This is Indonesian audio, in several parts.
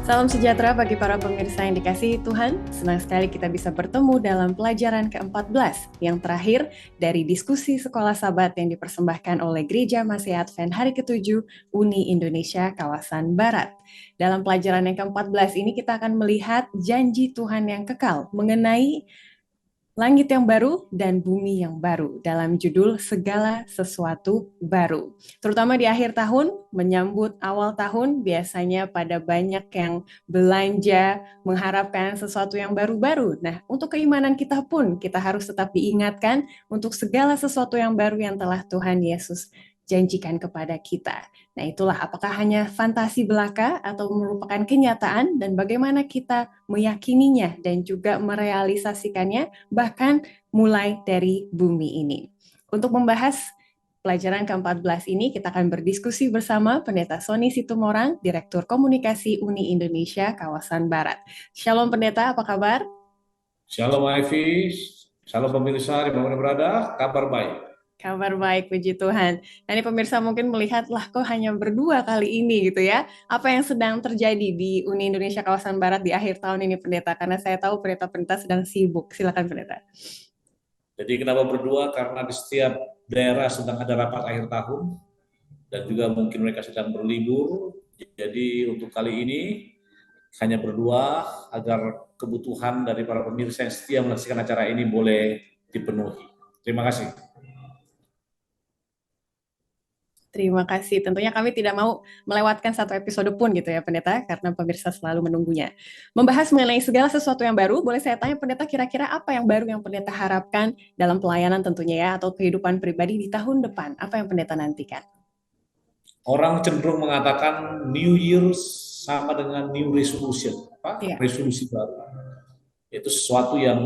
Salam sejahtera bagi para pemirsa yang dikasihi Tuhan. Senang sekali kita bisa bertemu dalam pelajaran ke-14 yang terakhir dari diskusi Sekolah Sabat yang dipersembahkan oleh Gereja Masih Advent Hari ke-7 Uni Indonesia Kawasan Barat. Dalam pelajaran yang ke-14 ini kita akan melihat janji Tuhan yang kekal mengenai langit yang baru dan bumi yang baru dalam judul segala sesuatu baru. Terutama di akhir tahun, menyambut awal tahun, biasanya pada banyak yang belanja, mengharapkan sesuatu yang baru-baru. Nah, untuk keimanan kita pun, kita harus tetap diingatkan untuk segala sesuatu yang baru yang telah Tuhan Yesus janjikan kepada kita. Nah, itulah apakah hanya fantasi belaka atau merupakan kenyataan dan bagaimana kita meyakininya dan juga merealisasikannya bahkan mulai dari bumi ini. Untuk membahas pelajaran ke-14 ini, kita akan berdiskusi bersama Pendeta Sony Situmorang, Direktur Komunikasi Uni Indonesia Kawasan Barat. Shalom Pendeta, apa kabar? Shalom Ivy, shalom pemirsa di mana berada, kabar baik. Kabar baik, puji Tuhan. Nah, ini pemirsa mungkin melihat, lah kok hanya berdua kali ini gitu ya. Apa yang sedang terjadi di Uni Indonesia Kawasan Barat di akhir tahun ini, Pendeta? Karena saya tahu pendeta-pendeta sedang sibuk. Silakan, Pendeta. Jadi kenapa berdua? Karena di setiap daerah sedang ada rapat akhir tahun, dan juga mungkin mereka sedang berlibur. Jadi untuk kali ini hanya berdua agar kebutuhan dari para pemirsa yang setia menyaksikan acara ini boleh dipenuhi. Terima kasih. Terima kasih. Tentunya kami tidak mau melewatkan satu episode pun gitu ya, Pendeta, karena pemirsa selalu menunggunya. Membahas mengenai segala sesuatu yang baru, boleh saya tanya, Pendeta, kira-kira apa yang baru yang Pendeta harapkan dalam pelayanan tentunya ya, atau kehidupan pribadi di tahun depan? Apa yang Pendeta nantikan? Orang cenderung mengatakan New Year sama dengan New Resolution, Iya. resolusi baru. Itu sesuatu yang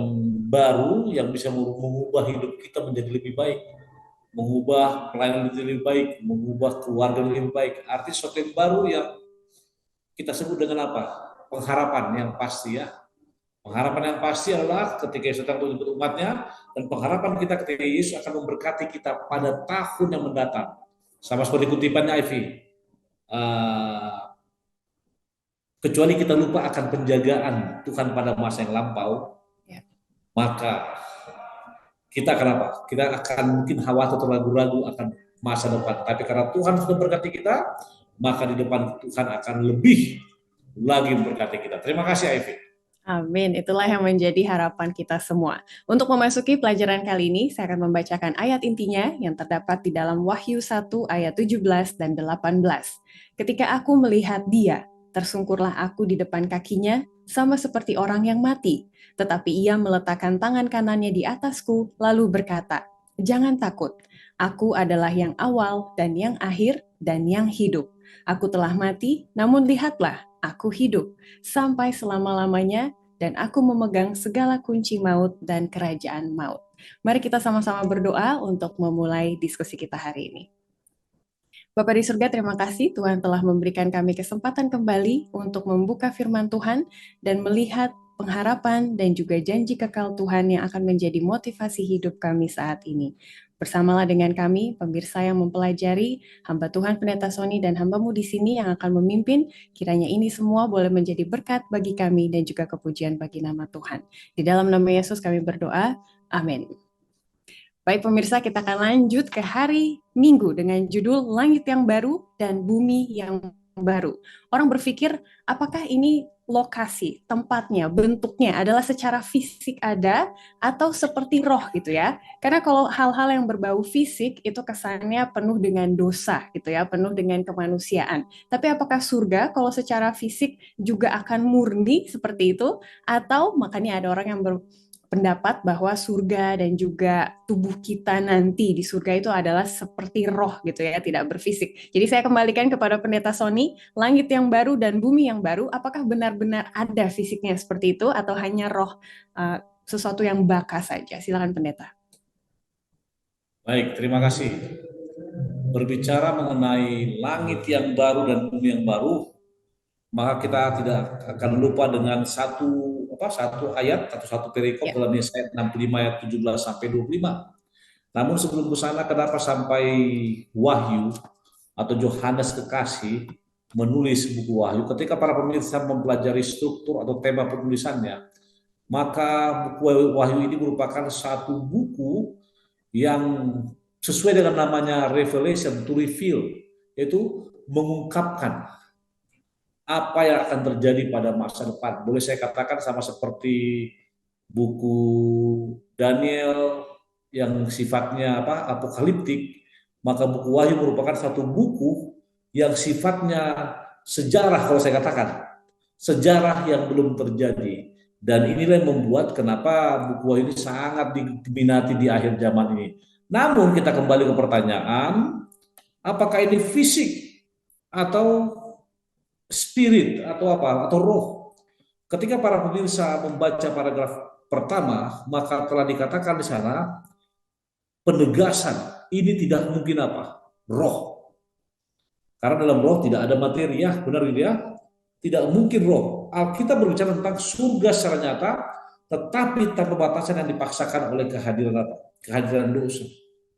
baru yang bisa mengubah hidup kita menjadi lebih baik, mengubah pelayanan menjadi lebih baik, mengubah keluarga menjadi lebih baik. Arti sesuatu yang baru yang kita sebut dengan apa? Pengharapan yang pasti ya. Pengharapan yang pasti adalah ketika Yesus datang untuk umatnya, dan pengharapan kita ketika Yesus akan memberkati kita pada tahun yang mendatang. Sama seperti kutipannya Ivy. Kecuali kita lupa akan penjagaan Tuhan pada masa yang lampau, Ya. maka kita akan apa? Kita akan mungkin khawatir atau ragu-ragu akan masa depan. Tapi karena Tuhan sudah berkati kita, maka di depan Tuhan akan lebih lagi memberkati kita. Terima kasih, Ivy. Amin, itulah yang menjadi harapan kita semua. Untuk memasuki pelajaran kali ini, saya akan membacakan ayat intinya yang terdapat di dalam Wahyu 1 ayat 17 dan 18. Ketika aku melihat dia, tersungkurlah aku di depan kakinya, sama seperti orang yang mati. Tetapi ia meletakkan tangan kanannya di atasku, lalu berkata, "Jangan takut, aku adalah yang awal dan yang akhir dan yang hidup. Aku telah mati, namun lihatlah, aku hidup sampai selama-lamanya, dan aku memegang segala kunci maut dan kerajaan maut." Mari kita sama-sama berdoa untuk memulai diskusi kita hari ini. Bapa di surga, terima kasih Tuhan telah memberikan kami kesempatan kembali untuk membuka firman Tuhan dan melihat pengharapan dan juga janji kekal Tuhan yang akan menjadi motivasi hidup kami saat ini. Bersamalah dengan kami, pemirsa yang mempelajari, hamba Tuhan Pendeta Sony dan hambamu di sini yang akan memimpin, kiranya ini semua boleh menjadi berkat bagi kami dan juga kepujian bagi nama Tuhan. Di dalam nama Yesus kami berdoa, amin. Baik pemirsa, kita akan lanjut ke hari Minggu dengan judul Langit yang Baru dan Bumi yang Baru. Orang berpikir, apakah ini lokasi, tempatnya, bentuknya adalah secara fisik ada atau seperti roh gitu ya. Karena kalau hal-hal yang berbau fisik itu kesannya penuh dengan dosa gitu ya, penuh dengan kemanusiaan. Tapi apakah surga kalau secara fisik juga akan murni seperti itu? Atau makanya ada orang yang pendapat bahwa surga dan juga tubuh kita nanti di surga itu adalah seperti roh gitu ya, tidak berfisik. Jadi saya kembalikan kepada Pendeta Sony, langit yang baru dan bumi yang baru, apakah benar-benar ada fisiknya seperti itu atau hanya roh, sesuatu yang baka saja? Silakan Pendeta. Baik, terima kasih. Berbicara mengenai langit yang baru dan bumi yang baru, maka kita tidak akan lupa dengan satu ayat atau satu perikop dalam Yesaya 65 ayat 17 sampai 25. Namun sebelum ke sana, kenapa sampai Wahyu atau Yohanes Kekasih menulis buku Wahyu, ketika para pemirsa mempelajari struktur atau tema penulisannya, maka buku Wahyu ini merupakan satu buku yang sesuai dengan namanya revelation, to reveal, yaitu mengungkapkan apa yang akan terjadi pada masa depan. Boleh saya katakan sama seperti buku Daniel yang sifatnya apokaliptik, maka buku Wahyu merupakan satu buku yang sifatnya sejarah, kalau saya katakan sejarah yang belum terjadi. Dan inilah yang membuat kenapa buku Wahyu ini sangat diminati di akhir zaman ini. Namun kita kembali ke pertanyaan, apakah ini fisik atau spirit atau apa atau roh? Ketika para pemirsa membaca paragraf pertama, maka telah dikatakan di sana penegasan ini tidak mungkin apa? Roh. Karena dalam roh tidak ada materi, ya, benar gitu ya? Tidak mungkin roh. Alkitab berbicara tentang surga secara nyata, tetapi tanpa batasan yang dipaksakan oleh kehadiran apa? Kehadiran dosa.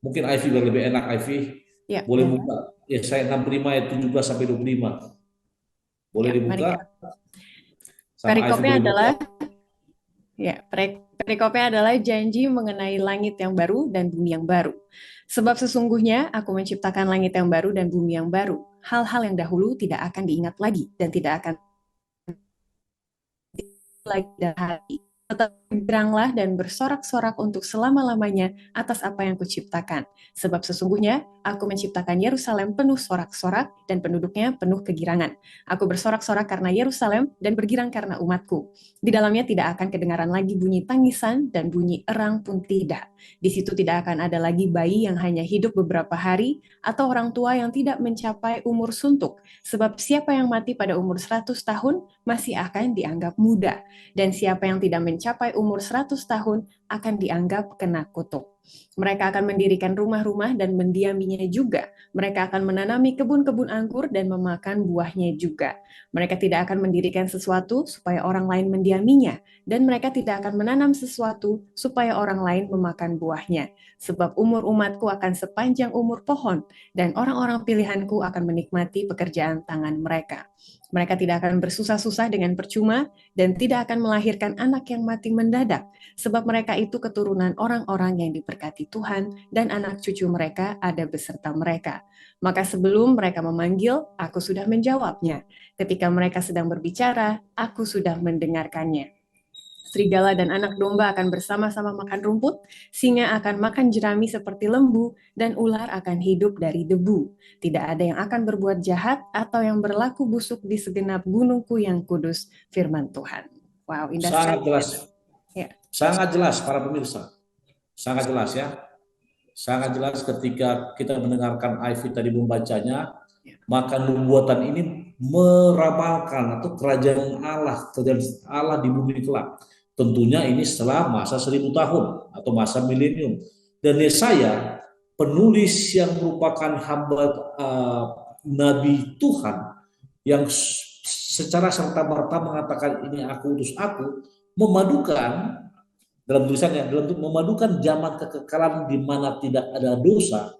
Mungkin Ivy biar lebih enak, Ivy. Ya, Boleh buka. Ya, saya 65 ayat 17 sampai 25. Boleh ya, mari dibuka? kita. Sama Ivy Perikopnya boleh buka. adalah perikopnya adalah janji mengenai langit yang baru dan bumi yang baru. Sebab sesungguhnya aku menciptakan langit yang baru dan bumi yang baru. Hal-hal yang dahulu tidak akan diingat lagi dan tidak akan lagi dalam hati. Tetapi beranglah dan bersorak-sorak untuk selama-lamanya atas apa yang kuciptakan. Sebab sesungguhnya aku menciptakan Yerusalem penuh sorak-sorak dan penduduknya penuh kegirangan. Aku bersorak-sorak karena Yerusalem dan bergirang karena umatku. Di dalamnya tidak akan kedengaran lagi bunyi tangisan dan bunyi erang pun tidak. Di situ tidak akan ada lagi bayi yang hanya hidup beberapa hari atau orang tua yang tidak mencapai umur suntuk. Sebab siapa yang mati pada umur 100 tahun masih akan dianggap muda. Dan siapa yang tidak mencapai umur 100 tahun akan dianggap kena kutuk. Mereka akan mendirikan rumah-rumah dan mendiaminya juga. Mereka akan menanami kebun-kebun anggur dan memakan buahnya juga. Mereka tidak akan mendirikan sesuatu supaya orang lain mendiaminya, dan mereka tidak akan menanam sesuatu supaya orang lain memakan buahnya. Sebab umur umatku akan sepanjang umur pohon, dan orang-orang pilihanku akan menikmati pekerjaan tangan mereka. Mereka tidak akan bersusah-susah dengan percuma dan tidak akan melahirkan anak yang mati mendadak, sebab mereka itu keturunan orang-orang yang diberkati Tuhan dan anak cucu mereka ada beserta mereka. Maka sebelum mereka memanggil, aku sudah menjawabnya. Ketika mereka sedang berbicara, aku sudah mendengarkannya. Serigala dan anak domba akan bersama-sama makan rumput, singa akan makan jerami seperti lembu, dan ular akan hidup dari debu. Tidak ada yang akan berbuat jahat atau yang berlaku busuk di segenap gunungku yang kudus, firman Tuhan. Wow, indah Sangat sekali. jelas. Ya. Sangat jelas para pemirsa. Sangat jelas ya. Sangat jelas ketika kita mendengarkan Ivy tadi membacanya, maka nubuatan ini meramalkan atau kerajaan Allah di bumi kelak. Tentunya ini setelah masa 1000 tahun atau masa milenium. Dan Yesaya, penulis yang merupakan hamba Nabi Tuhan, yang secara serta-merta mengatakan ini aku utus aku, memadukan dalam tulisannya, memadukan zaman kekekalan di mana tidak ada dosa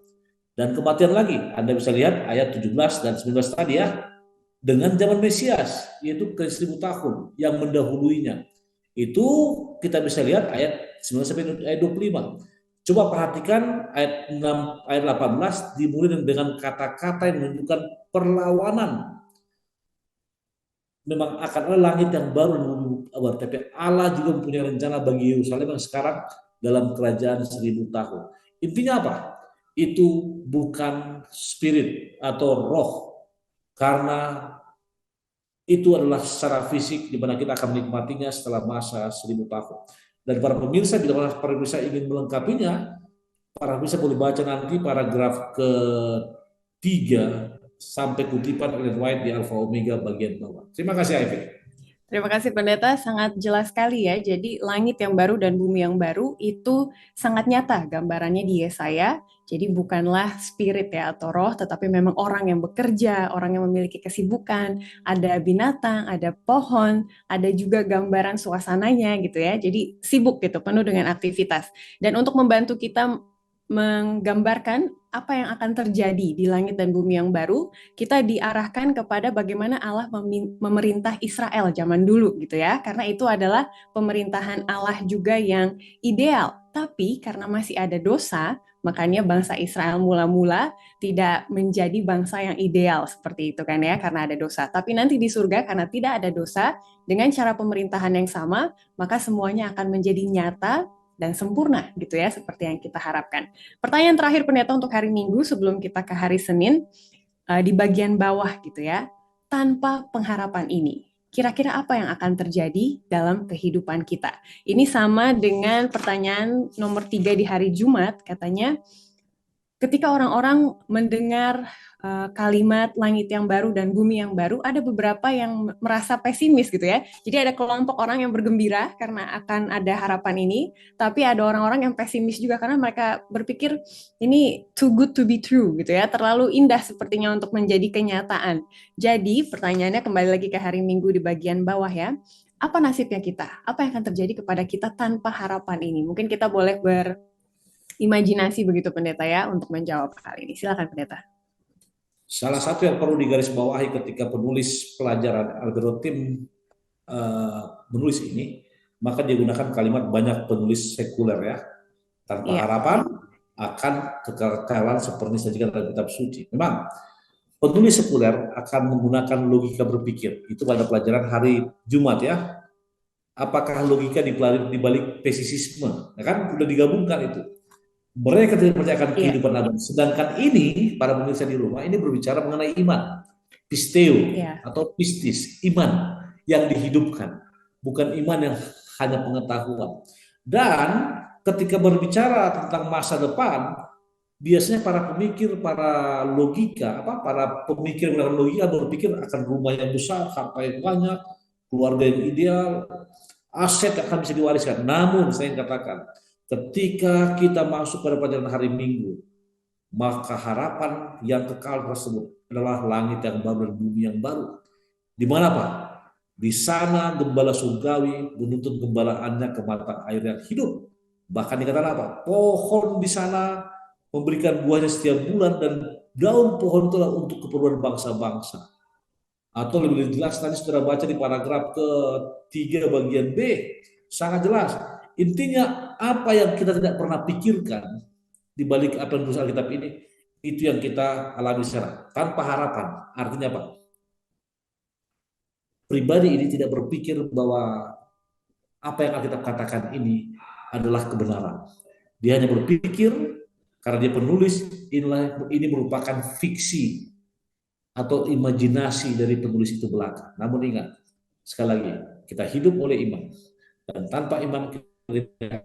dan kematian lagi. Anda bisa lihat ayat 17 dan 19 tadi ya, dengan zaman Mesias, yaitu ke 1000 tahun yang mendahuluinya. Itu kita bisa lihat ayat 19 sampai ayat 25. Coba perhatikan ayat 6, ayat 18 dimulai dengan kata-kata yang menunjukkan perlawanan. Memang akan ada langit yang baru dan bumi baru, tapi Allah juga mempunyai rencana bagi Yerusalem yang sekarang dalam kerajaan 1000 tahun. Intinya apa? Itu bukan spirit atau roh, karena itu adalah secara fisik di mana kita akan menikmatinya setelah masa 1000 tahun. Dan para pemirsa, bila para pemirsa ingin melengkapinya, para pemirsa boleh baca nanti paragraf ketiga sampai kutipan Ellen White di Alpha Omega bagian bawah. Terima kasih, Ivy. Terima kasih Pendeta, sangat jelas sekali ya. Jadi langit yang baru dan bumi yang baru itu sangat nyata gambarannya di Yesaya. Jadi bukanlah spirit ya atau roh, tetapi memang orang yang bekerja, orang yang memiliki kesibukan, ada binatang, ada pohon, ada juga gambaran suasananya gitu ya. Jadi sibuk gitu, penuh dengan aktivitas. Dan untuk membantu kita menggambarkan apa yang akan terjadi di langit dan bumi yang baru, kita diarahkan kepada bagaimana Allah memerintah Israel zaman dulu gitu ya. Karena itu adalah pemerintahan Allah juga yang ideal. Tapi karena masih ada dosa, makanya bangsa Israel mula-mula tidak menjadi bangsa yang ideal seperti itu kan ya, karena ada dosa. Tapi nanti di surga karena tidak ada dosa, dengan cara pemerintahan yang sama, maka semuanya akan menjadi nyata dan sempurna gitu ya, seperti yang kita harapkan. Pertanyaan terakhir pendeta untuk hari Minggu sebelum kita ke hari Senin, di bagian bawah gitu ya, tanpa pengharapan ini, kira-kira apa yang akan terjadi dalam kehidupan kita? Ini sama dengan pertanyaan nomor 3 di hari Jumat, katanya ketika orang-orang mendengar kalimat langit yang baru dan bumi yang baru, ada beberapa yang merasa pesimis gitu ya. Jadi ada kelompok orang yang bergembira karena akan ada harapan ini, tapi ada orang-orang yang pesimis juga karena mereka berpikir ini too good to be true gitu ya, terlalu indah sepertinya untuk menjadi kenyataan. Jadi pertanyaannya kembali lagi ke hari Minggu di bagian bawah ya. Apa nasibnya kita? Apa yang akan terjadi kepada kita tanpa harapan ini? Mungkin kita boleh imajinasi begitu pendeta ya untuk menjawab hal ini. Silakan pendeta. Salah satu yang perlu digarisbawahi ketika penulis pelajaran algoritma menulis ini, maka dia gunakan kalimat banyak penulis sekuler ya, tanpa Iya. harapan akan kekekalan seperti disajikan dalam kitab suci. Memang penulis sekuler akan menggunakan logika berpikir. Itu pada pelajaran hari Jumat ya. Apakah logika di balik pesisisme? Ya kan sudah digabungkan itu. Mereka tidak percayakan Iya. kehidupan abadi. Sedangkan ini, para pemirsa di rumah, ini berbicara mengenai iman. Pisteo Iya. atau pistis, iman yang dihidupkan. Bukan iman yang hanya pengetahuan. Dan ketika berbicara tentang masa depan, biasanya para pemikir, para logika, para pemikir menggunakan logika berpikir akan rumah yang besar, harta yang banyak, keluarga yang ideal, aset akan bisa diwariskan. Namun saya katakan, ketika kita masuk pada pelajaran hari Minggu, maka harapan yang kekal tersebut adalah langit yang baru dan bumi yang baru. Di mana Pak? Di sana gembala surgawi menuntun gembalaannya ke mata air yang hidup. Bahkan dikatakan apa? Pohon di sana memberikan buahnya setiap bulan dan daun pohon itulah untuk keperluan bangsa-bangsa. Atau lebih jelas tadi sudah baca di paragraf ketiga bagian B, sangat jelas. Intinya apa yang kita tidak pernah pikirkan di balik apa yang berusaha Alkitab ini, itu yang kita alami sekarang tanpa harapan. Artinya apa? Pribadi ini tidak berpikir bahwa apa yang Alkitab katakan ini adalah kebenaran. Dia hanya berpikir karena dia penulis, ini merupakan fiksi atau imajinasi dari penulis itu belaka. Namun ingat, sekali lagi, kita hidup oleh iman. Dan tanpa iman, kita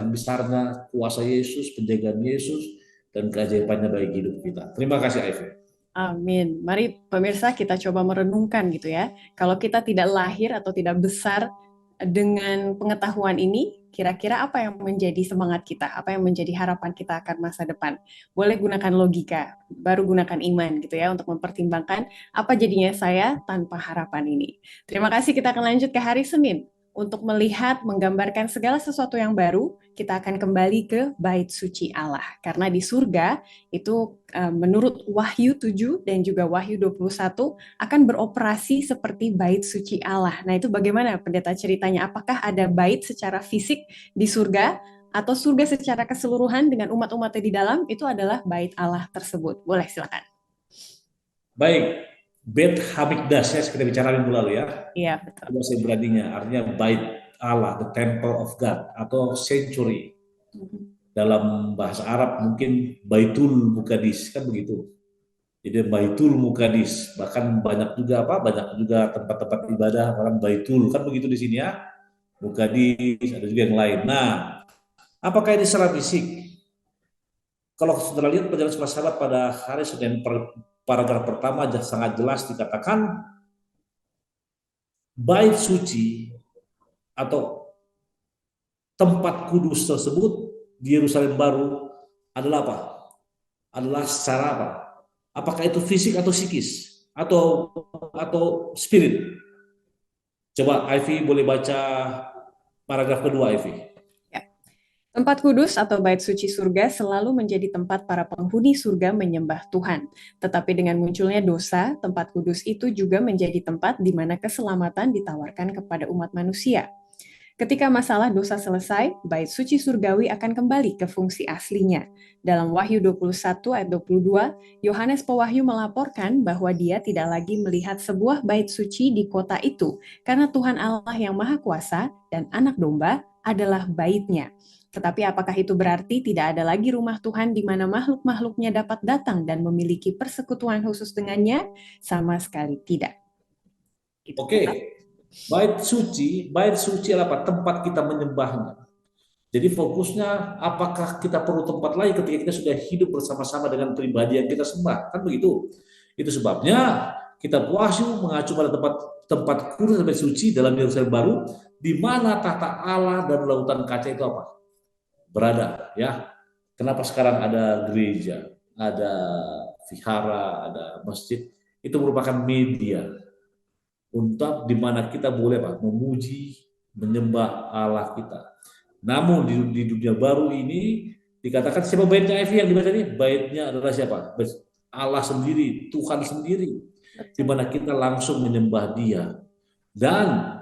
besarnya kuasa Yesus, penjagaan Yesus, dan keajaibannya bagi hidup kita. Terima kasih, Ivan. Amin. Mari pemirsa kita coba merenungkan gitu ya. Kalau kita tidak lahir atau tidak besar dengan pengetahuan ini, kira-kira apa yang menjadi semangat kita? Apa yang menjadi harapan kita akan masa depan? Boleh gunakan logika, baru gunakan iman gitu ya untuk mempertimbangkan apa jadinya saya tanpa harapan ini. Terima kasih, kita akan lanjut ke hari Senin. Untuk melihat, menggambarkan segala sesuatu yang baru, kita akan kembali ke bait suci Allah. Karena di surga, itu menurut Wahyu 7 dan juga Wahyu 21 akan beroperasi seperti bait suci Allah. Nah, itu bagaimana pendeta ceritanya? Apakah ada bait secara fisik di surga atau surga secara keseluruhan dengan umat-umatnya di dalam itu adalah bait Allah tersebut? Boleh, silakan. Baik, Bet Hamikdas ya, kita bicara minggu lalu ya. Iya, betul. Bahasa Ibraninya artinya bait Allah, the temple of God atau sanctuary. Dalam bahasa Arab mungkin Baitul Muqaddis kan begitu. Jadi Baitul Muqaddis, bahkan banyak juga banyak juga tempat-tempat ibadah orang Baitul kan begitu di sini ya. Muqaddis ada juga yang lain. Nah, apakah ini secara fisik? Kalau saudara lihat penjelasan sahabat pada hari Senin paragraf pertama sangat jelas dikatakan bait suci atau tempat kudus tersebut di Yerusalem baru adalah apa? Adalah secara apa? Apakah itu fisik atau psikis atau spirit? Coba Ivy boleh baca paragraf kedua Ivy. Ya. Tempat kudus atau bait suci surga selalu menjadi tempat para penghuni surga menyembah Tuhan. Tetapi dengan munculnya dosa, tempat kudus itu juga menjadi tempat di mana keselamatan ditawarkan kepada umat manusia. Ketika masalah dosa selesai, bait suci surgawi akan kembali ke fungsi aslinya. Dalam Wahyu 21 ayat 22, Yohanes Pewahyu melaporkan bahwa dia tidak lagi melihat sebuah bait suci di kota itu, karena Tuhan Allah yang Maha Kuasa dan Anak Domba adalah baitnya. Tetapi apakah itu berarti tidak ada lagi rumah Tuhan di mana makhluk-makhluknya dapat datang dan memiliki persekutuan khusus dengannya? Sama sekali tidak. Itu Oke, bait suci adalah apa? Tempat kita menyembahnya. Jadi fokusnya apakah kita perlu tempat lain ketika kita sudah hidup bersama-sama dengan pribadi yang kita sembah, kan begitu. Itu sebabnya kita Wahyu mengacu pada tempat tempat kudus dan suci dalam Yerusalem baru, di mana tahta Allah dan lautan kaca itu apa? Berada, ya. Kenapa sekarang ada gereja, ada vihara, ada masjid? Itu merupakan media untuk di mana kita boleh Pak, memuji, menyembah Allah kita. Namun di dunia baru ini dikatakan siapa baitnya Evi yang dibaca ini? Baitnya adalah siapa? Allah sendiri, Tuhan sendiri, di mana kita langsung menyembah Dia. Dan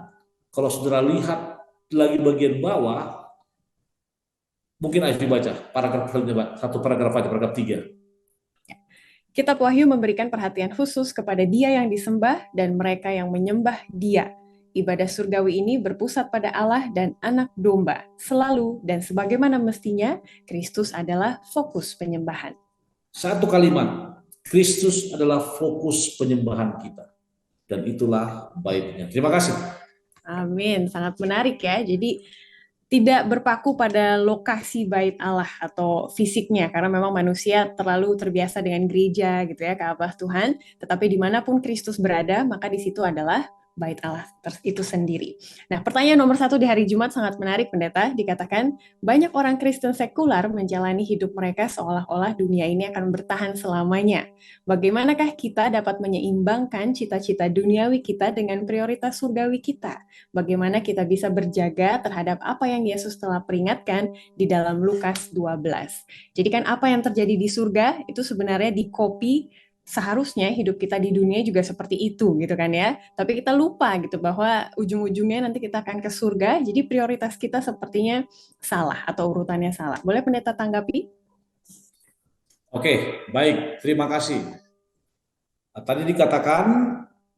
kalau saudara lihat lagi bagian bawah, mungkin Evi baca paragraf satu paragraf aja, paragraf 3. Kitab Wahyu memberikan perhatian khusus kepada Dia yang disembah dan mereka yang menyembah Dia. Ibadah surgawi ini berpusat pada Allah dan Anak Domba. Selalu dan sebagaimana mestinya, Kristus adalah fokus penyembahan. Satu kalimat, Kristus adalah fokus penyembahan kita. Dan itulah baitnya. Terima kasih. Amin, sangat menarik ya. Jadi tidak berpaku pada lokasi bait Allah atau fisiknya, karena memang manusia terlalu terbiasa dengan gereja gitu ya, Ka'bah Tuhan, tetapi dimanapun Kristus berada, maka di situ adalah bait Allah itu sendiri. Nah, pertanyaan nomor 1 di hari Jumat sangat menarik, Pendeta. Dikatakan, banyak orang Kristen sekular menjalani hidup mereka seolah-olah dunia ini akan bertahan selamanya. Bagaimanakah kita dapat menyeimbangkan cita-cita duniawi kita dengan prioritas surgawi kita? Bagaimana kita bisa berjaga terhadap apa yang Yesus telah peringatkan di dalam Lukas 12. Jadi kan apa yang terjadi di surga itu sebenarnya dikopi, seharusnya hidup kita di dunia juga seperti itu gitu kan ya. Tapi kita lupa gitu bahwa ujung-ujungnya nanti kita akan ke surga, jadi prioritas kita sepertinya salah atau urutannya salah. Boleh pendeta tanggapi? Oke, baik. Terima kasih. Tadi dikatakan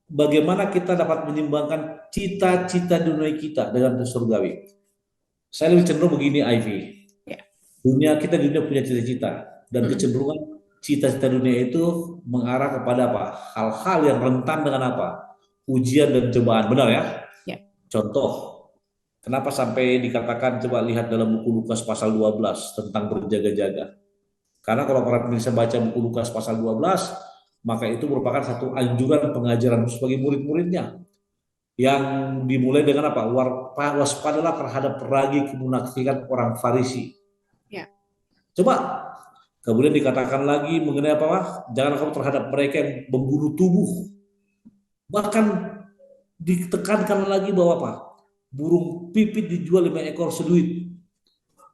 bagaimana kita dapat menyimbangkan cita-cita dunia kita dengan surgawi. Saya lebih cenderung begini, Ivy. Ya. Kita di dunia punya cita-cita, dan kecenderungan cita-cita dunia itu mengarah kepada apa? Hal-hal yang rentan dengan apa? Ujian dan cobaan, benar ya? Ya. Contoh, kenapa sampai dikatakan, coba lihat dalam buku Lukas pasal 12 tentang berjaga-jaga. Karena kalau para pemirsa baca buku Lukas pasal 12, maka itu merupakan satu anjuran pengajaran bagi murid-muridnya yang dimulai dengan apa? Waspadalah terhadap ragi kemunafikan orang Farisi. Ya. Coba kemudian dikatakan lagi mengenai apa? Jangan kamu terhadap mereka yang membunuh tubuh. Bahkan ditekankan lagi bahwa apa? Burung pipit dijual 5 ekor seduit.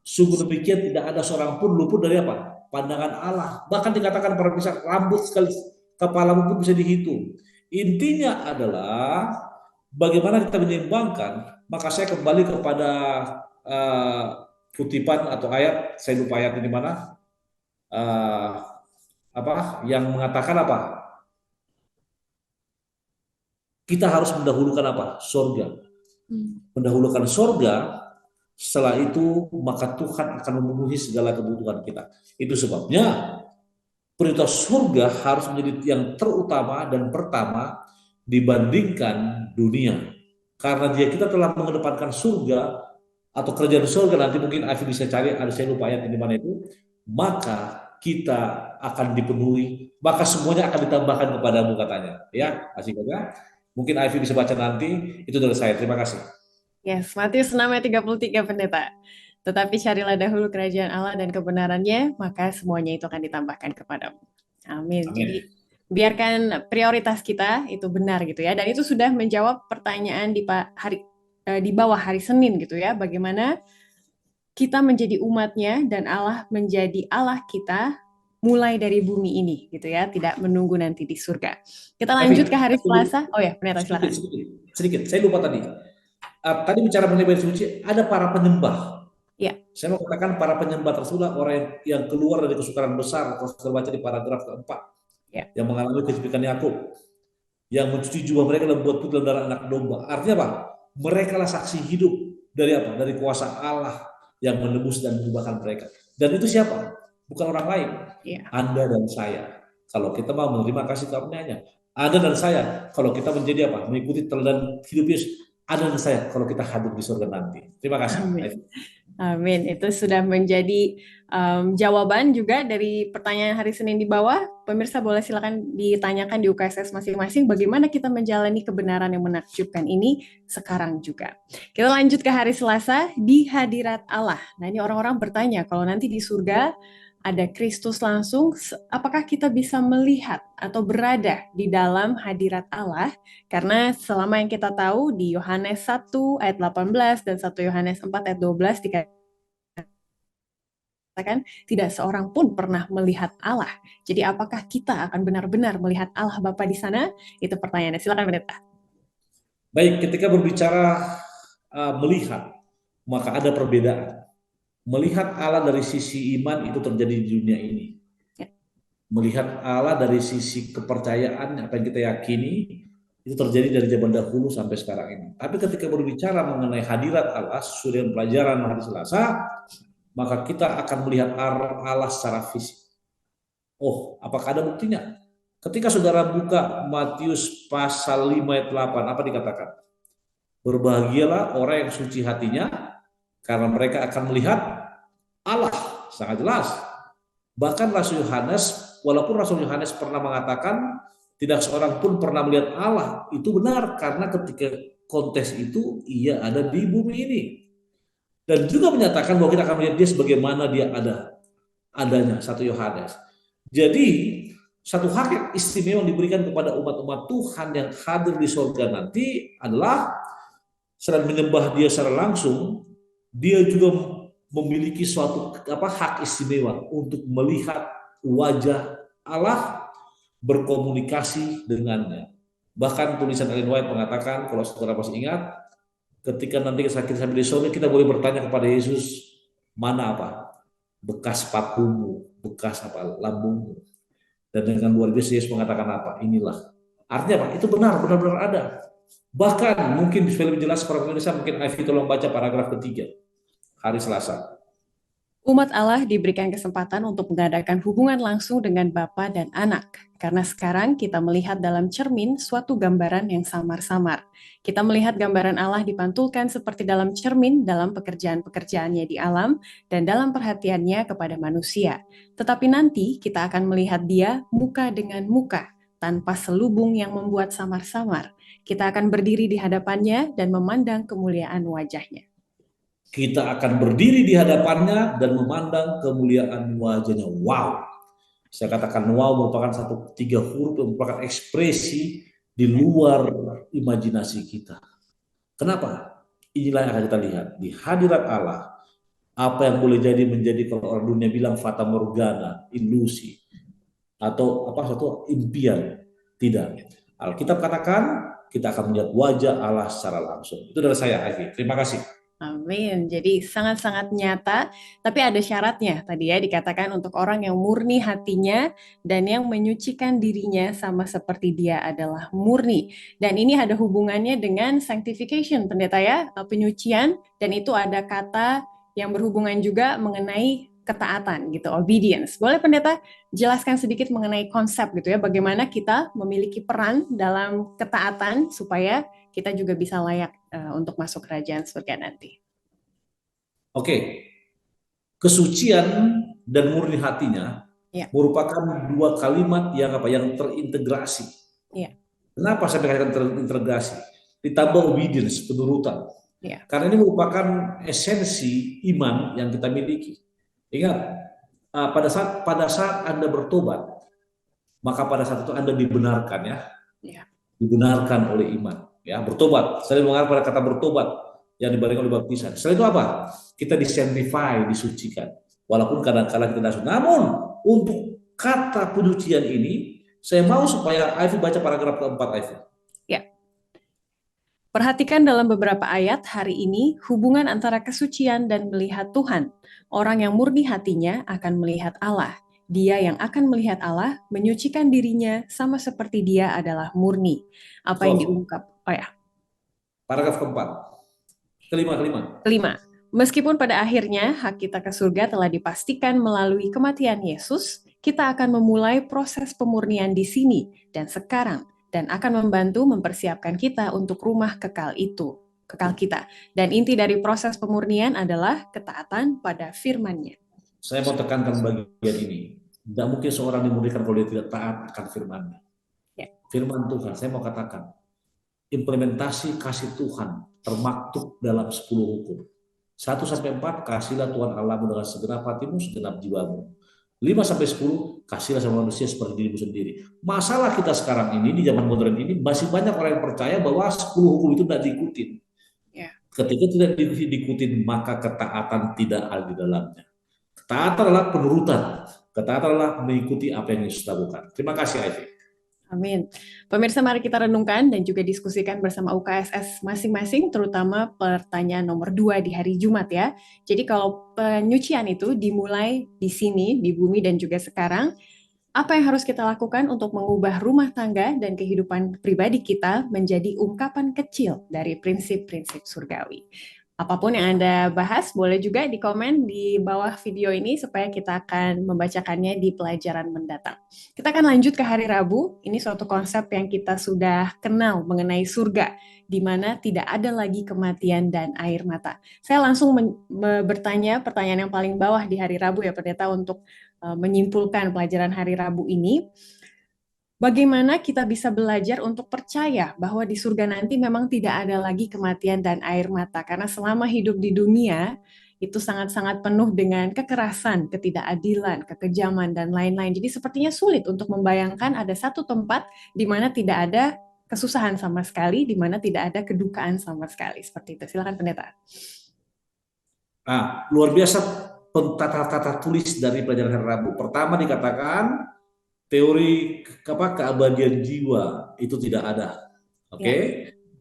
Sungguh demikian tidak ada seorang pun luput dari apa? Pandangan Allah. Bahkan dikatakan para bisa rambut sekali kepalamu pun bisa dihitung. Intinya adalah bagaimana kita menyeimbangkan. Maka saya kembali kepada kutipan atau ayat, saya lupa ayat di mana, yang mengatakan apa? Kita harus mendahulukan apa? Surga. Mendahulukan surga, setelah itu maka Tuhan akan memenuhi segala kebutuhan kita. Itu sebabnya prioritas surga harus menjadi yang terutama dan pertama dibandingkan dunia. Karena kita telah mengedepankan surga atau kerajaan surga, nanti mungkin Afi bisa cari, ada saya lupa ayat di mana itu, maka kita akan dipenuhi, maka semuanya akan ditambahkan kepadamu katanya. Ya, asik ya. Mungkin Afi bisa baca nanti, itu dari saya. Terima kasih. Yes, Matius 6 ayat 33 pendeta. Tetapi carilah dahulu kerajaan Allah dan kebenarannya, maka semuanya itu akan ditambahkan kepadamu. Amin. Jadi biarkan prioritas kita itu benar gitu ya. Dan itu sudah menjawab pertanyaan di bawah hari Senin gitu ya. Bagaimana kita menjadi umatnya dan Allah menjadi Allah kita mulai dari bumi ini gitu ya, tidak menunggu nanti di surga. Kita lanjut ke hari Selasa. Oh ya, pendeta sedikit, silakan. sedikit. Saya lupa tadi. Tadi bicara mengenai bait suci, ada para penyembah. Ya. Saya mau katakan para penyembah tersebut orang yang keluar dari kesukaran besar, kalau kita baca di paragraf keempat, Ya. yang mengalami kesepitan Yakub, yang mencuci jubah mereka dan buat putih darah anak domba. Artinya apa? Mereka lah saksi hidup dari apa? Dari kuasa Allah yang menebus dan mengubahkan mereka. Dan itu siapa? Bukan orang lain. Ya. Anda dan saya. Kalau kita mau menerima kasih karunia-Nya. Anda dan saya. Kalau kita menjadi apa? Mengikuti teladan hidup Yesus. Anda dan saya. Kalau kita hadir di surga nanti. Terima kasih. Amin. Amin. Itu sudah menjadi jawaban juga dari pertanyaan hari Senin di bawah. Pemirsa boleh silakan ditanyakan di UKSS masing-masing bagaimana kita menjalani kebenaran yang menakjubkan ini sekarang juga. Kita lanjut ke hari Selasa di hadirat Allah. Nah, ini orang-orang bertanya kalau nanti di surga ada Kristus langsung, apakah kita bisa melihat atau berada di dalam hadirat Allah? Karena selama yang kita tahu di Yohanes 1 ayat 18 dan 1 Yohanes 4 ayat 12 dikatakan tidak seorang pun pernah melihat Allah. Jadi apakah kita akan benar-benar melihat Allah Bapa di sana? Itu pertanyaannya. Silakan pendeta. Baik, ketika berbicara melihat, maka ada perbedaan. Melihat Allah dari sisi iman itu terjadi di dunia ini. Melihat Allah dari sisi kepercayaan, apa yang kita yakini, itu terjadi dari zaman dahulu sampai sekarang ini. Tapi ketika berbicara mengenai hadirat Allah, sesuai dengan pelajaran hari Selasa, maka kita akan melihat Allah secara fisik. Oh, apakah ada buktinya? Ketika saudara buka Matius pasal 5 ayat 8, apa dikatakan? Berbahagialah orang yang suci hatinya, karena mereka akan melihat Allah. Sangat jelas. Bahkan Rasul Yohanes, walaupun Rasul Yohanes pernah mengatakan tidak seorang pun pernah melihat Allah, itu benar karena ketika kontes itu ia ada di bumi ini. Dan juga menyatakan bahwa kita akan melihat dia sebagaimana dia adanya, 1 Yohanes. Jadi satu hak yang istimewa yang diberikan kepada umat-umat Tuhan yang hadir di surga nanti adalah selain menyembah dia secara langsung, dia juga memiliki suatu hak istimewa untuk melihat wajah Allah, berkomunikasi dengannya. Bahkan tulisan Ellen White mengatakan, kalau saudara masih ingat, ketika nanti sakit sampai di surga, kita boleh bertanya kepada Yesus, mana apa? Bekas pakumu, bekas apa? Lambungmu. Dan dengan luar biasa Yesus mengatakan apa? Inilah. Artinya apa? Itu benar-benar ada. Bahkan mungkin bisa lebih jelas para pemirsa, mungkin Ivy tolong baca paragraf ketiga. Hari Selasa. Umat Allah diberikan kesempatan untuk mengadakan hubungan langsung dengan Bapa dan Anak. Karena sekarang kita melihat dalam cermin suatu gambaran yang samar-samar. Kita melihat gambaran Allah dipantulkan seperti dalam cermin dalam pekerjaan-pekerjaannya di alam dan dalam perhatiannya kepada manusia. Tetapi nanti kita akan melihat dia muka dengan muka, tanpa selubung yang membuat samar-samar. Kita akan berdiri di hadapannya dan memandang kemuliaan wajahnya. Kita akan berdiri di hadapannya dan memandang kemuliaan wajahnya. Wow. Saya katakan wow merupakan satu 3 huruf yang merupakan ekspresi di luar imajinasi kita. Kenapa? Inilah yang akan kita lihat. Di hadirat Allah, apa yang boleh jadi menjadi kalau orang dunia bilang fata morgana, ilusi, atau satu impian. Tidak. Alkitab katakan kita akan melihat wajah Allah secara langsung. Itu dari saya, Ivy. Terima kasih. Amin. Jadi sangat-sangat nyata, tapi ada syaratnya tadi ya, dikatakan untuk orang yang murni hatinya dan yang menyucikan dirinya sama seperti dia adalah murni. Dan ini ada hubungannya dengan sanctification, pendeta ya, penyucian, dan itu ada kata yang berhubungan juga mengenai ketaatan gitu, obedience. Boleh pendeta jelaskan sedikit mengenai konsep gitu ya, bagaimana kita memiliki peran dalam ketaatan supaya kita juga bisa layak untuk masuk kerajaan surga nanti. Oke, kesucian dan murni hatinya merupakan 2 kalimat yang terintegrasi. Kenapa saya katakan terintegrasi? Ditambah obedience, penurutan. Karena ini merupakan esensi iman yang kita miliki. Ingat, pada saat Anda bertobat, maka pada saat itu Anda dibenarkan ya. Dibenarkan oleh iman. Ya, bertobat. Saya mengarah pada kata bertobat yang dibandingkan oleh baptisan. Setelah itu apa? kita disanctify, disucikan. Walaupun kadang-kadang kita tidak. Namun untuk kata penyucian ini, saya mau supaya Ivy baca paragraf keempat, Ivy. Ya. Perhatikan dalam beberapa ayat hari ini hubungan antara kesucian dan melihat Tuhan. Orang yang murni hatinya akan melihat Allah. Dia yang akan melihat Allah menyucikan dirinya sama seperti dia adalah murni. Apa yang diungkap? Oh ya. Paragraf keempat. Kelima. Meskipun pada akhirnya hak kita ke surga telah dipastikan melalui kematian Yesus, kita akan memulai proses pemurnian di sini dan sekarang, dan akan membantu mempersiapkan kita untuk rumah kekal kita. Dan inti dari proses pemurnian adalah ketaatan pada firman-Nya. Saya mau tekankan bagian ini. Tidak mungkin seorang dimurnikan kalau dia tidak taat akan firman-Nya. Ya. Firman Tuhan, saya mau katakan, implementasi kasih Tuhan termaktub dalam 10 hukum. 1-4, kasihlah Tuhan Allahmu dengan segenap hatimu, segenap jiwamu. 5-10, kasihlah sama manusia seperti dirimu sendiri. Masalah kita sekarang ini, di zaman modern ini, masih banyak orang yang percaya bahwa 10 hukum itu tidak diikutin. Ya. Ketika tidak diikutin, maka ketaatan tidak ada di dalamnya. Ketaatan adalah penurutan. Ketaatan adalah mengikuti apa yang Yesus lakukan. Terima kasih, Ivy. Amin. Pemirsa, mari kita renungkan dan juga diskusikan bersama UKSS masing-masing, terutama pertanyaan nomor 2 di hari Jumat ya. Jadi kalau penyucian itu dimulai di sini, di bumi dan juga sekarang, apa yang harus kita lakukan untuk mengubah rumah tangga dan kehidupan pribadi kita menjadi ungkapan kecil dari prinsip-prinsip surgawi? Apapun yang Anda bahas, boleh juga di komen di bawah video ini supaya kita akan membacakannya di pelajaran mendatang. Kita akan lanjut ke hari Rabu. Ini suatu konsep yang kita sudah kenal mengenai surga, di mana tidak ada lagi kematian dan air mata. Saya langsung bertanya pertanyaan yang paling bawah di hari Rabu ya, Pendeta, untuk menyimpulkan pelajaran hari Rabu ini. Bagaimana kita bisa belajar untuk percaya bahwa di surga nanti memang tidak ada lagi kematian dan air mata? Karena selama hidup di dunia, itu sangat-sangat penuh dengan kekerasan, ketidakadilan, kekejaman, dan lain-lain. Jadi sepertinya sulit untuk membayangkan ada satu tempat di mana tidak ada kesusahan sama sekali, di mana tidak ada kedukaan sama sekali. Seperti itu. Silakan Pendeta. Luar biasa tata tulis dari pelajaran hari Rabu. Pertama dikatakan, teori keabadian jiwa itu tidak ada, oke?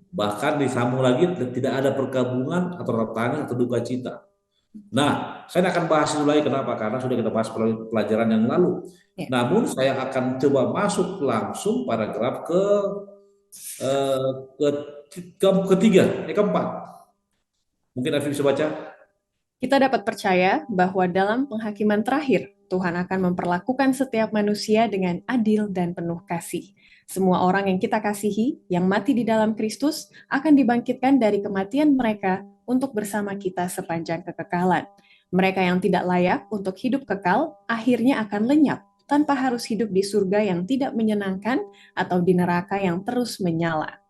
Bahkan disambung lagi tidak ada perkabungan atau tangis atau duka cita. Nah, saya akan bahas itu lagi kenapa? Karena sudah kita bahas pelajaran yang lalu. Namun saya akan coba masuk langsung paragraf keempat. Mungkin Afif bisa baca. Kita dapat percaya bahwa dalam penghakiman terakhir, Tuhan akan memperlakukan setiap manusia dengan adil dan penuh kasih. Semua orang yang kita kasihi, yang mati di dalam Kristus, akan dibangkitkan dari kematian mereka untuk bersama kita sepanjang kekekalan. Mereka yang tidak layak untuk hidup kekal, akhirnya akan lenyap, tanpa harus hidup di surga yang tidak menyenangkan atau di neraka yang terus menyala.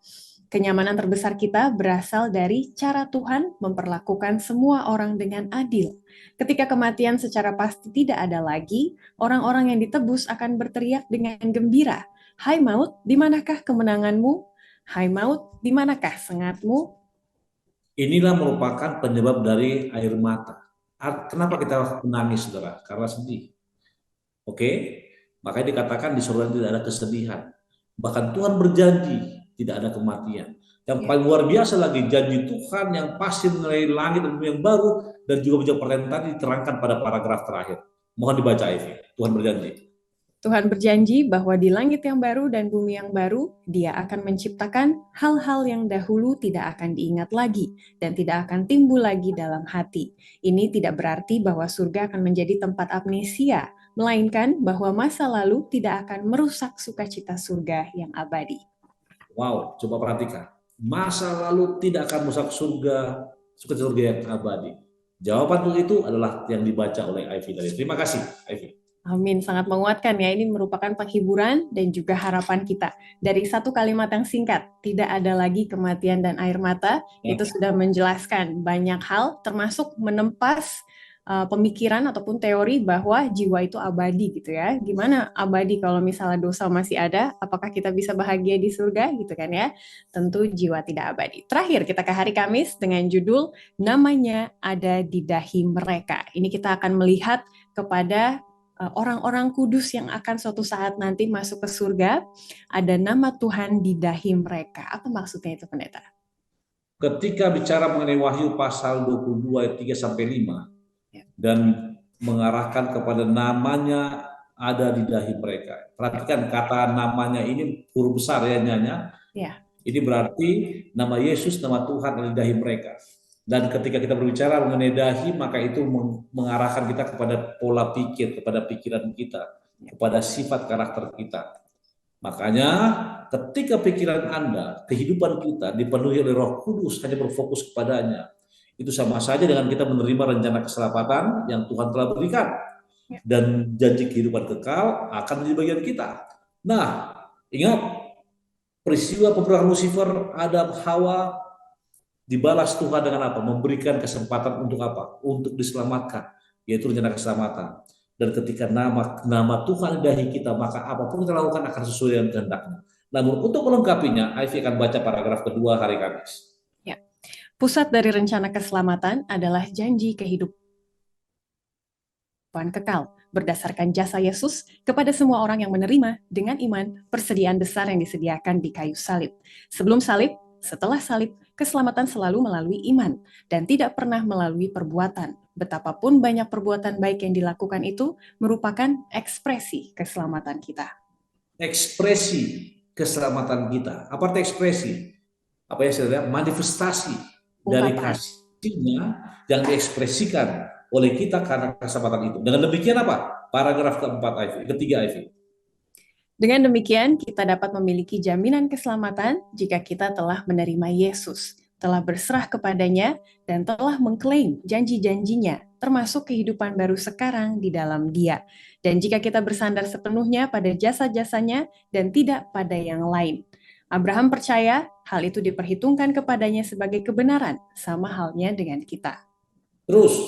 Kenyamanan terbesar kita berasal dari cara Tuhan memperlakukan semua orang dengan adil. Ketika kematian secara pasti tidak ada lagi, orang-orang yang ditebus akan berteriak dengan gembira, "Hai maut, di manakah kemenanganmu? Hai maut, di manakah sengatmu?" Inilah merupakan penyebab dari air mata. Kenapa kita menangis, saudara? Karena sedih. Oke? Makanya dikatakan di surga tidak ada kesedihan. Bahkan Tuhan berjanji tidak ada kematian. Yang paling luar biasa lagi, janji Tuhan yang pasti mengenai langit dan bumi yang baru dan juga menjawab pertanyaan tadi diterangkan pada paragraf terakhir. Mohon dibaca, Ivy. Tuhan berjanji. Tuhan berjanji bahwa di langit yang baru dan bumi yang baru, Dia akan menciptakan hal-hal yang dahulu tidak akan diingat lagi dan tidak akan timbul lagi dalam hati. Ini tidak berarti bahwa surga akan menjadi tempat amnesia, melainkan bahwa masa lalu tidak akan merusak sukacita surga yang abadi. Wow, coba perhatikan. Masa lalu tidak akan merusak sukacita surga yang abadi. Jawaban untuk itu adalah yang dibaca oleh Ivy tadi. Terima kasih, Ivy. Amin, sangat menguatkan ya. Ini merupakan penghiburan dan juga harapan kita. Dari satu kalimat yang singkat, tidak ada lagi kematian dan air mata, itu sudah menjelaskan banyak hal, termasuk menempas pemikiran ataupun teori bahwa jiwa itu abadi gitu ya. Gimana abadi kalau misalnya dosa masih ada? Apakah kita bisa bahagia di surga gitu kan ya? Tentu jiwa tidak abadi. Terakhir kita ke hari Kamis dengan judul namanya ada di dahi mereka. Ini kita akan melihat kepada orang-orang kudus yang akan suatu saat nanti masuk ke surga, ada nama Tuhan di dahi mereka. Apa maksudnya itu, Pendeta? Ketika bicara mengenai Wahyu pasal 22 ayat 3 sampai 5 Ya. dan mengarahkan kepada namanya ada di dahi mereka. Perhatikan kata namanya ini huruf besar ya Nyanya. Ya. Ini berarti nama Yesus, nama Tuhan ada di dahi mereka. Dan ketika kita berbicara mengenai dahi, maka itu mengarahkan kita kepada pola pikir, kepada pikiran kita, kepada sifat karakter kita. Makanya ketika pikiran Anda, kehidupan kita dipenuhi oleh Roh Kudus, hanya berfokus kepadanya, itu sama saja dengan kita menerima rencana keselamatan yang Tuhan telah berikan. Dan janji kehidupan kekal akan menjadi bagian kita. Nah, ingat, peristiwa pembunuhan Lucifer, Adam, Hawa, dibalas Tuhan dengan apa? Memberikan kesempatan untuk apa? Untuk diselamatkan, yaitu rencana keselamatan. Dan ketika nama Tuhan di dahi kita, maka apapun kita lakukan akan sesuai dengan kehendaknya. Namun untuk melengkapinya, Ivy akan baca paragraf kedua hari Kamis. Ya. Pusat dari rencana keselamatan adalah janji kehidupan kekal berdasarkan jasa Yesus kepada semua orang yang menerima dengan iman persediaan besar yang disediakan di kayu salib. Sebelum salib, setelah salib, keselamatan selalu melalui iman dan tidak pernah melalui perbuatan. Betapapun banyak perbuatan baik yang dilakukan itu merupakan ekspresi keselamatan kita. Ekspresi keselamatan kita. Apa arti ekspresi? Apa ya saudara? Manifestasi dari kasihnya yang diekspresikan oleh kita karena keselamatan itu. Dengan demikian apa? Paragraf ketiga Ivy. Dengan demikian, kita dapat memiliki jaminan keselamatan jika kita telah menerima Yesus, telah berserah kepadanya, dan telah mengklaim janji-janjinya, termasuk kehidupan baru sekarang di dalam Dia. Dan jika kita bersandar sepenuhnya pada jasa-jasanya dan tidak pada yang lain. Abraham percaya hal itu diperhitungkan kepadanya sebagai kebenaran, sama halnya dengan kita. Terus,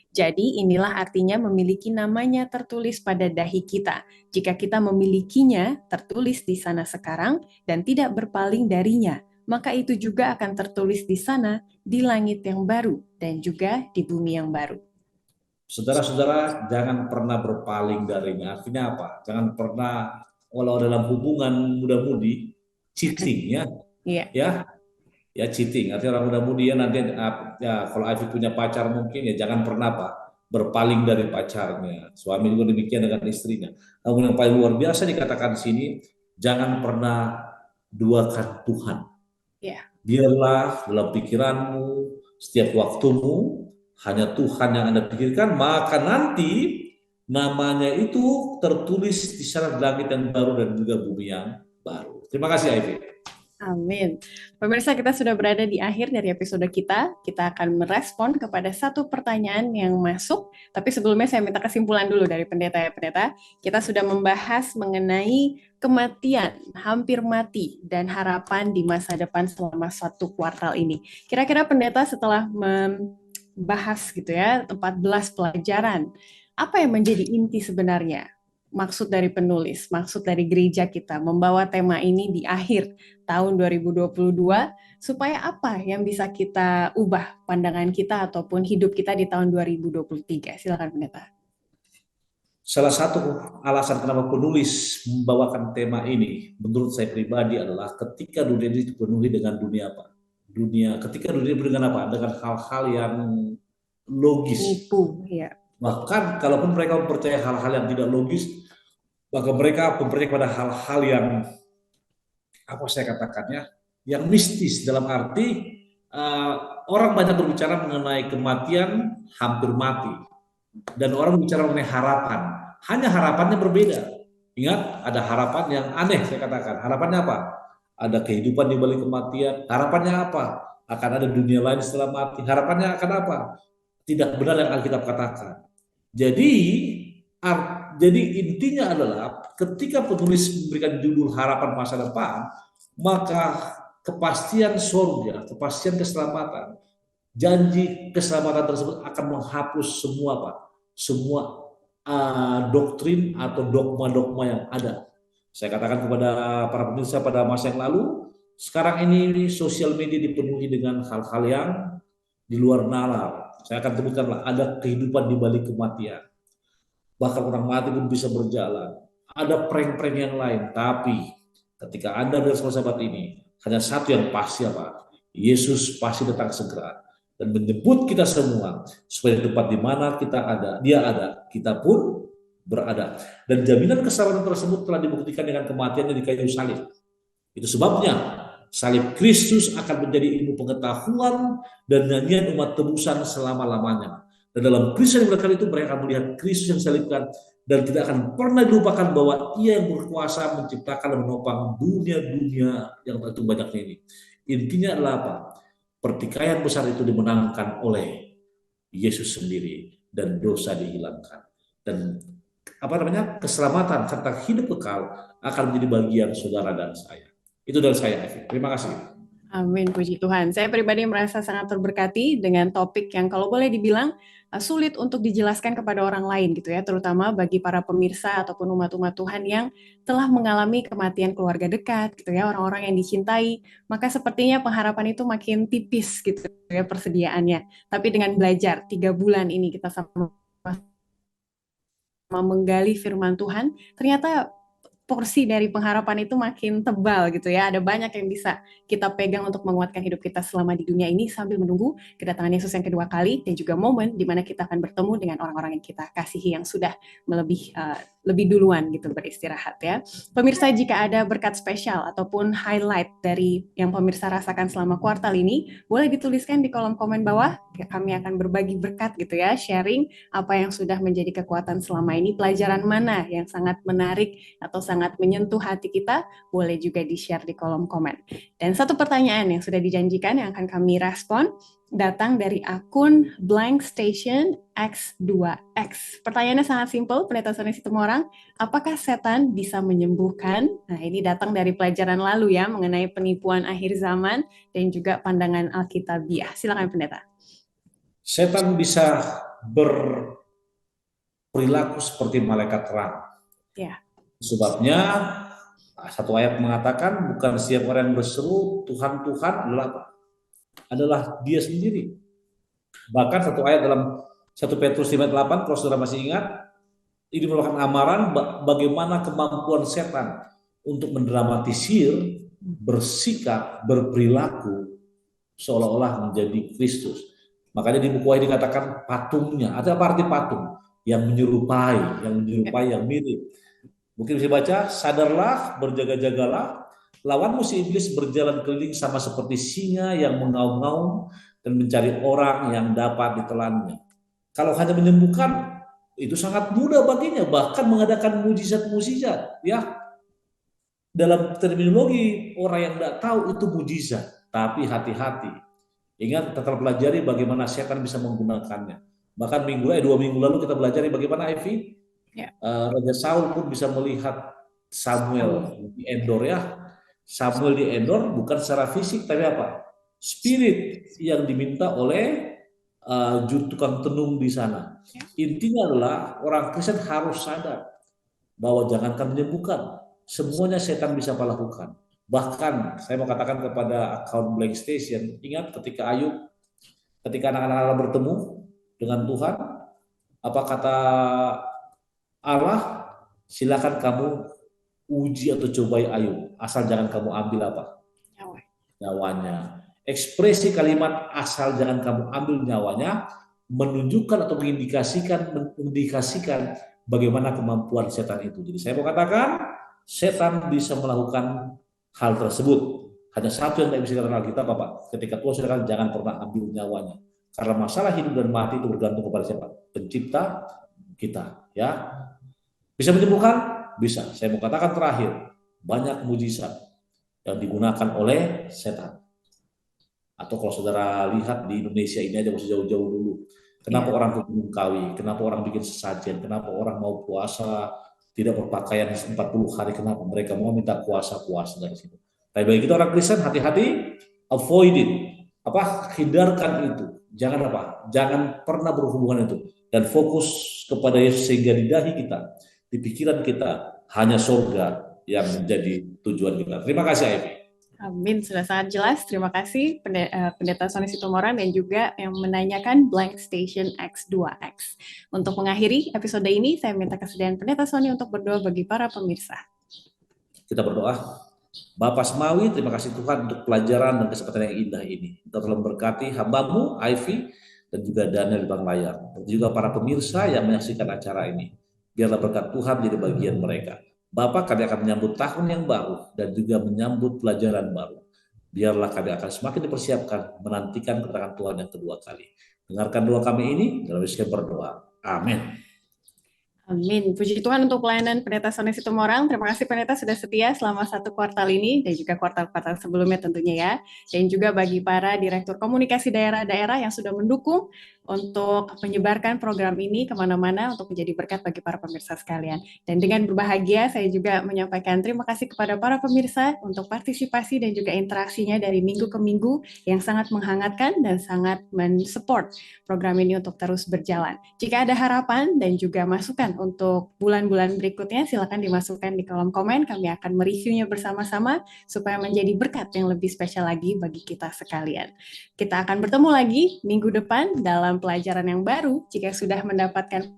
jadi inilah artinya memiliki namanya tertulis pada dahi kita. Jika kita memilikinya tertulis di sana sekarang dan tidak berpaling darinya, maka itu juga akan tertulis di sana di langit yang baru dan juga di bumi yang baru. Saudara-saudara, jangan pernah berpaling darinya. Artinya apa? Jangan pernah, walau dalam hubungan muda-mudi, cheating ya. Iya. Ya cheating. Artinya orang muda-mudi ya nanti ya kalau Ivy punya pacar mungkin ya jangan pernah Pak berpaling dari pacarnya. Suami juga demikian dengan istrinya. Namun yang paling luar biasa dikatakan di sini, jangan pernah duakan Tuhan. Yeah. Biarlah dalam pikiranmu, setiap waktumu, hanya Tuhan yang Anda pikirkan, maka nanti namanya itu tertulis di sana langit yang baru dan juga bumi yang baru. Terima kasih Ivy. Amin. Pemirsa, kita sudah berada di akhir dari episode kita. Kita akan merespon kepada satu pertanyaan yang masuk. Tapi sebelumnya saya minta kesimpulan dulu dari pendeta ya pendeta. Kita sudah membahas mengenai kematian, hampir mati, dan harapan di masa depan selama satu kuartal ini. Kira-kira pendeta setelah membahas gitu ya, 14 pelajaran, apa yang menjadi inti sebenarnya? Maksud dari penulis, maksud dari gereja kita membawa tema ini di akhir tahun 2022 supaya apa yang bisa kita ubah pandangan kita ataupun hidup kita di tahun 2023. Silakan pendeta. Salah satu alasan kenapa penulis membawakan tema ini menurut saya pribadi adalah ketika dunia ini dipenuhi dengan dunia apa? Ketika dunia dengan apa? Dengan hal-hal yang logis. Ya. Bahkan kalaupun mereka percaya hal-hal yang tidak logis, maka mereka percaya pada hal-hal yang apa saya katakannya, yang mistis dalam arti orang banyak berbicara mengenai kematian, hampir mati, dan orang bicara mengenai harapan. Hanya harapannya berbeda. Ingat, ada harapan yang aneh saya katakan. Harapannya apa? Ada kehidupan di balik kematian. Harapannya apa? Akan ada dunia lain setelah mati. Harapannya akan apa? Tidak benar yang Alkitab katakan. Jadi intinya adalah ketika penulis memberikan judul harapan masa depan, maka kepastian surga, kepastian keselamatan Janji keselamatan tersebut akan menghapus semua Pak, semua doktrin atau dogma-dogma yang ada. Saya katakan kepada para pemirsa pada masa yang lalu, sekarang ini sosial media dipenuhi dengan hal-hal yang di luar nalar. Saya akan sebutkanlah, ada kehidupan di balik kematian. Bahkan orang mati pun bisa berjalan. Ada prank-prank yang lain. Tapi ketika Anda dan sahabat ini, hanya satu yang pasti apa? Yesus pasti datang segera dan menjemput kita semua supaya di tempat di mana kita ada, Dia ada, kita pun berada. Dan jaminan keselamatan tersebut telah dibuktikan dengan kematiannya di kayu salib. Itu sebabnya salib Kristus akan menjadi ilmu pengetahuan dan nyanyian umat tebusan selama-lamanya. Dan dalam Kristus yang berkali itu mereka akan melihat Kristus yang disalibkan dan tidak akan pernah dilupakan bahwa Ia yang berkuasa menciptakan dan menopang dunia-dunia yang begitu banyaknya ini. Intinya adalah apa? Pertikaian besar itu dimenangkan oleh Yesus sendiri dan dosa dihilangkan. Dan keselamatan serta hidup kekal akan menjadi bagian saudara dan saya. Itu dari saya, Evi. Terima kasih. Amin, puji Tuhan. Saya pribadi merasa sangat terberkati dengan topik yang kalau boleh dibilang sulit untuk dijelaskan kepada orang lain gitu ya, terutama bagi para pemirsa ataupun umat-umat Tuhan yang telah mengalami kematian keluarga dekat gitu ya, orang-orang yang dicintai, maka sepertinya pengharapan itu makin tipis gitu ya persediaannya. Tapi dengan belajar 3 bulan ini kita sama menggali firman Tuhan, ternyata porsi dari pengharapan itu makin tebal gitu ya. Ada banyak yang bisa kita pegang untuk menguatkan hidup kita selama di dunia ini sambil menunggu kedatangan Yesus yang kedua kali dan juga momen di mana kita akan bertemu dengan orang-orang yang kita kasihi yang sudah lebih duluan gitu beristirahat ya. Pemirsa, jika ada berkat spesial ataupun highlight dari yang pemirsa rasakan selama kuartal ini, boleh dituliskan di kolom komen bawah. Kami akan berbagi berkat gitu ya, sharing apa yang sudah menjadi kekuatan selama ini, pelajaran mana yang sangat menarik atau sangat menyentuh hati kita, boleh juga di-share di kolom komen. Dan satu pertanyaan yang sudah dijanjikan yang akan kami respon, datang dari akun Blank Station X2X. Pertanyaannya sangat simpel, Pendeta Sony Situmorang, apakah setan bisa menyembuhkan? Nah, ini datang dari pelajaran lalu ya, mengenai penipuan akhir zaman dan juga pandangan Alkitabiah. Silakan Pendeta. Setan bisa berperilaku seperti malaikat terang. Ya. Sebabnya satu ayat mengatakan bukan setiap orang yang berseru Tuhan Tuhan adalah dia sendiri. Bahkan satu ayat dalam 1 Petrus 5:8, kalau saudara masih ingat, ini merupakan amaran bagaimana kemampuan setan untuk mendramatisir, bersikap, berperilaku seolah-olah menjadi Kristus. Makanya di buku Wahyu dikatakan patungnya. Ada apa arti patung? Yang menyerupai, yang mirip. Mungkin bisa baca, sadarlah, berjaga-jagalah, lawanmu si iblis berjalan keliling sama seperti singa yang mengaum-ngaum dan mencari orang yang dapat ditelannya. Kalau hanya menyembuhkan, itu sangat mudah baginya, bahkan mengadakan mujizat-mujizat. Ya, dalam terminologi orang yang tidak tahu itu mujizat, tapi hati-hati. Ingat, kita pelajari bagaimana setan bisa menggunakannya. Bahkan 2 minggu lalu kita pelajari bagaimana Evi, Raja Saul pun bisa melihat Samuel di Endor ya. Samuel di Endor bukan secara fisik, tapi apa? Spirit yang diminta oleh tukang tenung di sana. Intinya adalah orang Kristen harus sadar bahwa jangankan menyembuhkan, semuanya setan bisa melakukan. Bahkan saya mau katakan kepada account Blank Station, ingat ketika anak-anak bertemu dengan Tuhan, apa kata Allah? Silakan kamu uji atau cobai Ayub, asal jangan kamu ambil apa? Nyawanya. Ekspresi kalimat asal jangan kamu ambil nyawanya menunjukkan atau mengindikasikan bagaimana kemampuan setan itu. Jadi saya mau katakan, setan bisa melakukan hal tersebut. Hanya satu yang tidak bisa dikatakan Alkitab, Bapak. Ketika Tuhan sudah jangan pernah ambil nyawanya. Karena masalah hidup dan mati itu bergantung kepada siapa? Pencipta kita. Ya, bisa menyembuhkan? Bisa. Saya mau katakan terakhir, banyak mujizat yang digunakan oleh setan. Atau kalau saudara lihat di Indonesia ini aja masih jauh-jauh dulu. Kenapa orang ke Gunung Kawi? Kenapa orang bikin sesajen? Kenapa orang mau puasa tidak berpakaian 40 hari? Kenapa? Mereka mau minta kuasa dari situ. Tapi bagi kita orang Kristen, hati-hati, avoid it. Hindarkan itu. Jangan apa? Jangan pernah berhubungan itu dan fokus kepada Yesus sehingga di dahi kita, di pikiran kita hanya surga yang menjadi tujuan kita. Terima kasih, Ivy. Amin, sudah sangat jelas. Terima kasih Pendeta Sony Situmorang dan juga yang menanyakan Blank Station X2X. Untuk mengakhiri episode ini, saya minta kesediaan Pendeta Sony untuk berdoa bagi para pemirsa. Kita berdoa. Bapak Semawi, terima kasih Tuhan untuk pelajaran dan kesempatan yang indah ini. Engkau telah memberkati hamba-Mu, Ivy, dan juga Daniel di belakang layar. Dan juga para pemirsa yang menyaksikan acara ini. Biarlah berkat Tuhan menjadi bagian mereka. Bapak, kami akan menyambut tahun yang baru dan juga menyambut pelajaran baru. Biarlah kami akan semakin dipersiapkan menantikan kedatangan Tuhan yang kedua kali. Dengarkan doa kami ini, dalam Yesus berdoa. Amin. Amin. Puji Tuhan untuk pelayanan Pendeta Sony Situmorang. Terima kasih Pendeta sudah setia selama 1 kuartal ini dan juga kuartal-kuartal sebelumnya tentunya ya. Dan juga bagi para Direktur Komunikasi Daerah-daerah yang sudah mendukung untuk menyebarkan program ini kemana-mana untuk menjadi berkat bagi para pemirsa sekalian. Dan dengan berbahagia saya juga menyampaikan terima kasih kepada para pemirsa untuk partisipasi dan juga interaksinya dari minggu ke minggu yang sangat menghangatkan dan sangat mensupport program ini untuk terus berjalan. Jika ada harapan dan juga masukan untuk bulan-bulan berikutnya, silakan dimasukkan di kolom komen. Kami akan mereviewnya bersama-sama supaya menjadi berkat yang lebih spesial lagi bagi kita sekalian. Kita akan bertemu lagi minggu depan dalam pelajaran yang baru. Jika sudah mendapatkan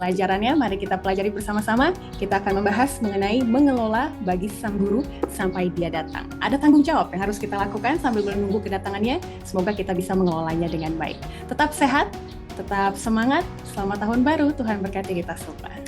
pelajarannya, mari kita pelajari bersama-sama. Kita akan membahas mengenai mengelola bagi sang guru sampai dia datang. Ada tanggung jawab yang harus kita lakukan sambil menunggu kedatangannya. Semoga kita bisa mengelolanya dengan baik. Tetap sehat, tetap semangat. Selamat tahun baru. Tuhan berkati kita semua.